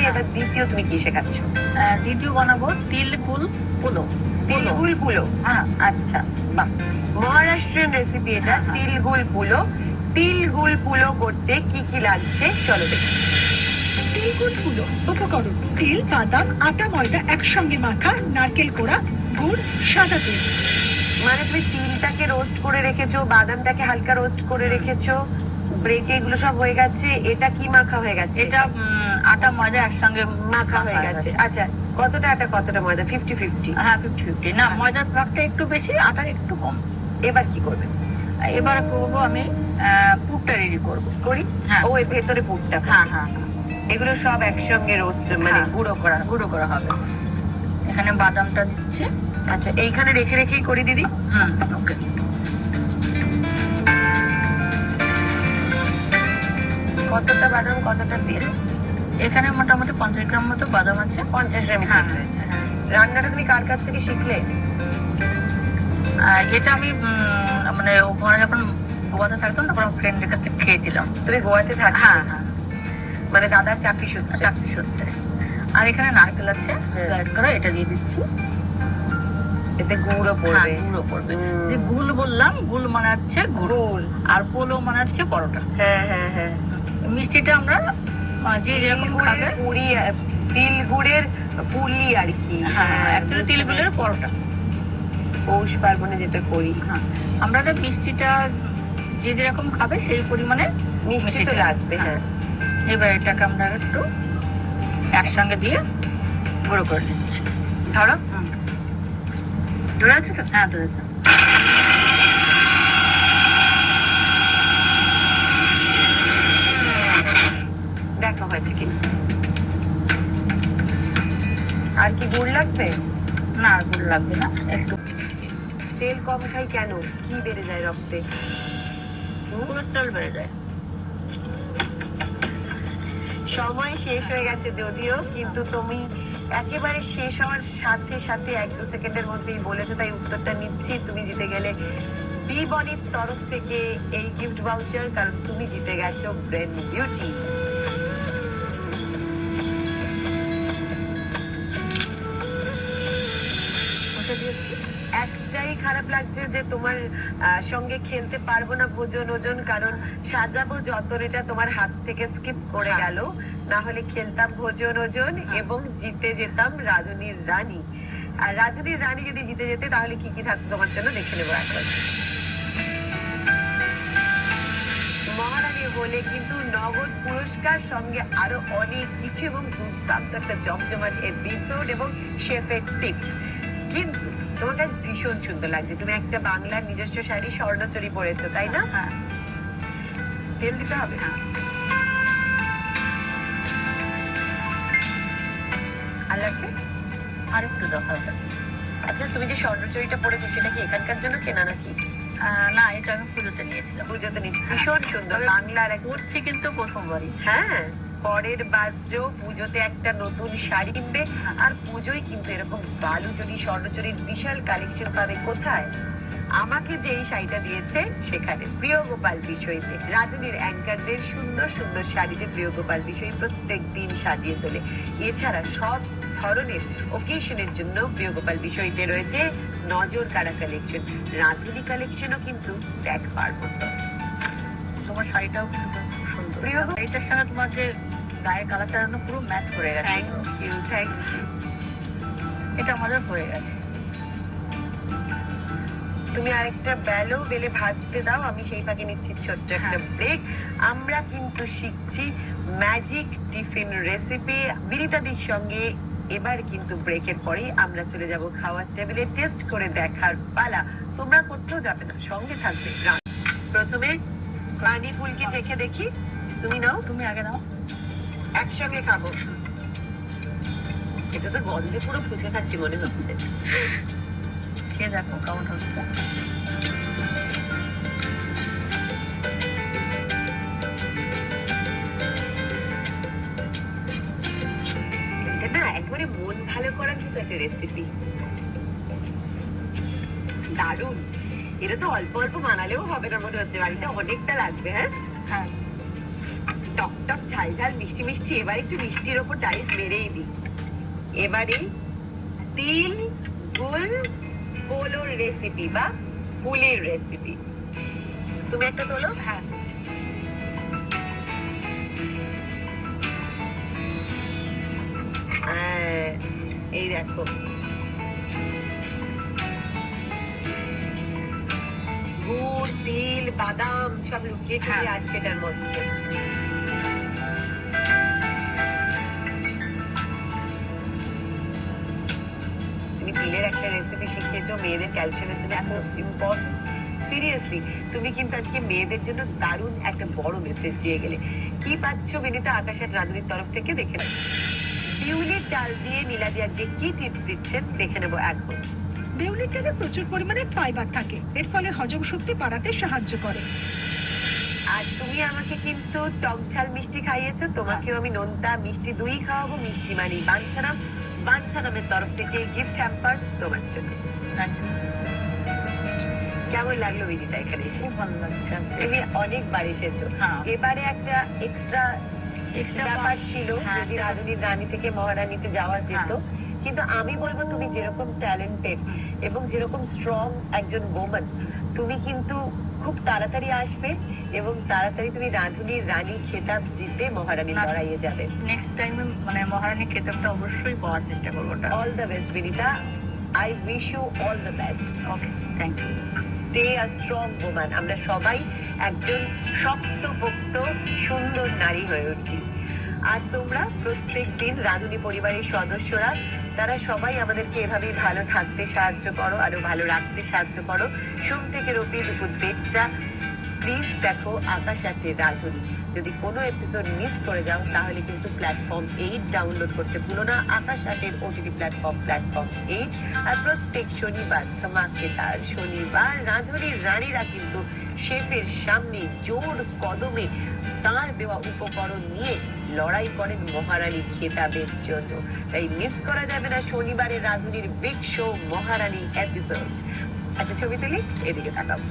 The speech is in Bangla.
এবার দ্বিতীয় তুমি কি শেখাচ্ছ? দ্বিতীয় বানাবো তিল গুল পুলো। তিলগুল পুলো। হ্যাঁ, আচ্ছা, বাহ, মহারাষ্ট্রিয়ান রেসিপি এটা, তিলগুল পুলো। তিলগুল পুলো করতে কি কি লাগছে চলো দেখি। তিলগুল পুলো উপকরণ: তিল, বাদাম, আটা, ময়দা একসঙ্গে মাখা, নারকেল কোড়া, গুড়, সাদা তেল। মানে তুমি তিলটাকে রোস্ট করে রেখেছো, বাদামটাকে হালকা রোস্ট করে রেখেছো, ব্রেকে এগুলো সব হয়ে গেছে। এটা কি মাখা হয়ে গেছে? এটা আটা ময়দা একসঙ্গে মাখা হয়ে গেছে। আচ্ছা, কতটা আটা কতটা ময়দা? 50-50? হ্যাঁ, 50-50 না, ময়দার ভাগটা একটু বেশি, আটার একটু কম। এবার কি করবে? এবার করবো আমি পুরটা রেডি করবো। করি। হ্যাঁ। ও এর ভেতরে পুরটা। হ্যাঁ হ্যাঁ, এগুলো সব একসঙ্গে রোস্ট মানে গুঁড়ো করা হবে। এখানে বাদামটা দিচ্ছি। আচ্ছা, এইখানে রেখে রেখেই করি দিদি। ওকে। কতটা বাদাম কতটা তেল? এখানে মোটামুটি 50 গ্রাম মতো বাদাম আছে। 50 গ্রাম। হ্যাঁ। রান্নাটা তুমি কার কাছ থেকে শিখলে? এটা আমি মানে ওখানে যখন গোয়াতে থাকতাম তখন আমার ফ্রেন্ডের কাছে খেয়েছিলাম। তুমি গোয়াতে থাকো? হ্যাঁ, মানে দাদার চাকরি সূত্রে? চাকরি সূত্রে। আর এখানে নারকেল আছে, গাইড করা, এটা দিয়ে দিচ্ছি। এতে গুড়ও পড়বে। গুঁড়ো পড়বে। যে গুল বললাম, গুল মানে হচ্ছে গুড়, আর পোলো মানে হচ্ছে পরোটা। হ্যাঁ হ্যাঁ হ্যাঁ। মিষ্টিটা আমরা যে যেরকম খাবে। পুরি, তিল গুড়ের পুলি আর কি। হ্যাঁ, অ্যাকচুয়ালি তিল গুলের পরোটা। পৌষ পার্বণে যেটা করি। হ্যাঁ, আমরা মিষ্টিটা যে যেরকম খাবে সেই পরিমাণে মিষ্টি তো লাগবে। হ্যাঁ। এবার এটাকে আমরা একটু একসঙ্গে দিয়ে গুঁড়ো করে দিচ্ছি। ধরো, ধরে আছে তো? হ্যাঁ, ধরে দাও। দেখো হয়েছে কি। আর কি গুড় লাগবে? না, আর গুড় লাগবে না। একটু তেল কম খাই কেন? কি বেড়ে যায় রক্তে? কোলেস্ট্রল বেড়ে যায়। সময় শেষ হয়ে গেছে যদিও, কিন্তু তুমি একেবারে শেষ হওয়ার সাথে সাথে 1-2 সেকেন্ডের মধ্যেই বলেছো, তাই উত্তরটা নিচ্ছি। তুমি জিতে গেলে বি বনির তরফ থেকে এই গিফট ভাউচার, কারণ তুমি জিতে গেছো ব্রেন বিউটি। একটাই খারাপ লাগছে যে তোমার সঙ্গে খেলতে পারবো না ভোজন ওজন, কারণ সাজাবো যতটা তোমার হাত থেকে স্কিপ করে গেল। না হলে খেলতাম ভোজন ওজন এবং জিতে যেতাম রাধুনির রানী। আর রাধুনির রানী যদি জিতে যেতে তাহলে কি কি থাকতো তোমার জন্য দেখে নেবো এখন। মহারানী হলে কিন্তু নগদ পুরস্কার, সঙ্গে আরো অনেক কিছু এবং দুর্দান্ত একটা জমজমাট এপিসোড এবং শেফের টিপস। কিন্তু তোমাকে ভীষণ সুন্দর লাগছে। তুমি একটা বাংলার নিজস্ব শাড়ি স্বর্ণচুরি পরেছো, তাই না? হ্যাঁ। তেল দিতে হবে। আর লাগছে আর একটু দরকার। আচ্ছা, তুমি যে স্বর্ণচুরিটা পরেছো সেটা কি এখানকার জন্য কেনা নাকি? না, এটা আমি পুজোতে নিয়েছিলাম। পুজোতে নিয়েছি। ভীষণ সুন্দর বাংলার এক। করছি কিন্তু প্রথমবারই। হ্যাঁ, পরের বাদ্য পুজোতে একটা নতুন শাড়ি কিনবে। আর পুজোয় কিন্তু এরকম বালুচুরি স্বর্ণচুরির বিশাল কালেকশন পাবে কোথায়? আমাকে যে এই শাড়িটা দিয়েছে সেখানে প্রিয় গোপাল বিষয়তে রাজনীর অ্যাঙ্কারদের সুন্দর সুন্দর শাড়িতে প্রিয় গোপাল বিষয় প্রত্যেক দিন সাজিয়ে তোলে। এছাড়া সব ধরনের ওকেশনের জন্য প্রিয় গোপাল বিষয়তে রয়েছে নজর কাড়া কালেকশন। রাধুনি কালেকশনও কিন্তু দেখ পারবো। তোমার শাড়িটাও কিন্তু খুব সুন্দর। প্রিয় এইটার সঙ্গে তোমার যে গায়ের কালারটা পুরো ম্যাচ করে গেছে। Thank you, thank you. এটা আমাদের হয়ে গেছে। তুমি আরেকটা বেলো বেলে ভাজতে দাও, আমি সেই ফাঁকে নিচ্ছি ছোট্ট একটা ব্রেক। আমরা কিন্তু শিখছি ম্যাজিক টিফিন রেসিপি বিরিতাদির সঙ্গে। এবার কিন্তু ব্রেকের পরেই আমরা চলে যাব খাওয়ার টেবিলে। টেস্ট করে দেখার পালা। তোমরা কোথাও যাবে না, সঙ্গে থাকবে। প্রথমে পানি ফুলকি চেখে দেখি। তুমি নাও। তুমি আগে নাও। একসঙ্গে খাবো। এটা তো গন্ধে পুরো ফুচকা খাচ্ছি মনে হচ্ছে। খেয়ে দেখো কেমন হচ্ছে। এটা না একবারে মন ভালো করার মতো একটা রেসিপি। দারুণ। এটা তো অল্প অল্প বানালেও হবে না মনে হচ্ছে, বাড়িতে অনেকটা লাগবে। হ্যাঁ, হ্যাঁ। টক টক ঝাল ঝাল মিষ্টি মিষ্টি, এবার একটু মিষ্টির ওপর ডাইস মেরেই দিই। এবারে তিল গুল পোলোর রেসিপি বা পুলির রেসিপি। তুমি একটা তোলো। হ্যাঁ, হ্যাঁ, এই দেখো গুড় তিল বাদাম সব লুকিয়ে চলে হ্যাঁ। আসছে এটার মধ্যে। তুমি তিলের একটা রেসিপি শিখিয়েছো মেয়েদের ক্যালসিয়ামের জন্য এত ইম্পর্টেন্ট। সিরিয়াসলি তুমি কিন্তু আজকে মেয়েদের জন্য দারুণ একটা বড় মেসেজ দিয়ে গেলে। কি পাচ্ছ বিনীতা আকাশ আর রাঁধুনির তরফ থেকে দেখে নাও। বিউলির ডাল দিয়ে নীলাদি আজকে কি টিপস দিচ্ছেন দেখে নেবো এখন। বিউলির ডালে প্রচুর পরিমাণে ফাইবার থাকে, এর ফলে হজম শক্তি বাড়াতে সাহায্য করে। আর তুমি আমাকে কিন্তু টক ঝাল মিষ্টি খাইয়েছো, তোমাকেও আমি নোনতা মিষ্টি দুই খাওয়াবো। মিষ্টি মানে বাঞ্ছারাম, বাঞ্ছারামের তরফ থেকে গিফট হ্যাম্পার তোমার জন্য। thank you. কেমন লাগলো বিদিতা এখানে এসে? খুব ভালো লাগছে। তুমি অনেকবার এসেছো, হ্যাঁ। এবারে একটা এক্সট্রা ব্যাপার ছিল হ্যাঁ, যদি রাজনীর রানী থেকে মহারানীতে যাওয়া যেত। কিন্তু আমি বলবো তুমি যেরকম ট্যালেন্টেড এবং যেরকম স্ট্রং একজন ওম্যান, তুমি কিন্তু খুব তাড়াতাড়ি আসবে এবং তাড়াতাড়ি তুমি রাঁধুনির রানী খেতাব জিতে মহারানীর না। লড়াইয়ে যাবে। নেক্সট টাইমে মানে মহারানী খেতাবটা অবশ্যই পাওয়ার চেষ্টা করবো। All the best Binita, I wish you all the best. Okay, thank you. Stay a strong woman. আমরা সবাই একজন শক্তপোক্ত সুন্দর নারী হয়ে উঠি। আর তোমরা প্রত্যেক দিন রাঁধুনি পরিবারের সদস্যরা তারা সবাই আমাদেরকে এভাবেই ভালো থাকতে সাহায্য করো, আরো ভালো রাখতে সাহায্য করো। সোম থেকে রবি দুপুর 1:30টা প্লিজ দেখো আকাশ আছে রাঁধুনি। যদি কোনো এপিসোড মিস করে যাও তাহলে কিন্তু প্ল্যাটফর্ম 8 ডাউনলোড করতে ভুলো না। আকাশ আটের ওটিটি প্ল্যাটফর্ম 8। আর প্রত্যেক শনিবার ধমাকেদার শনিবার রাঁধুনির রানীরা কিন্তু শেফের সামনে জোর কদমে তার দেওয়া উপকরণ নিয়ে লড়াই করেন মহারানীর খেতাবের জন্য। তাই মিস করা যাবে না শনিবারের রাঁধুনির বিগ শো মহারানী এপিসোড। আচ্ছা ছবি তুলি, এদিকে তাকাবো।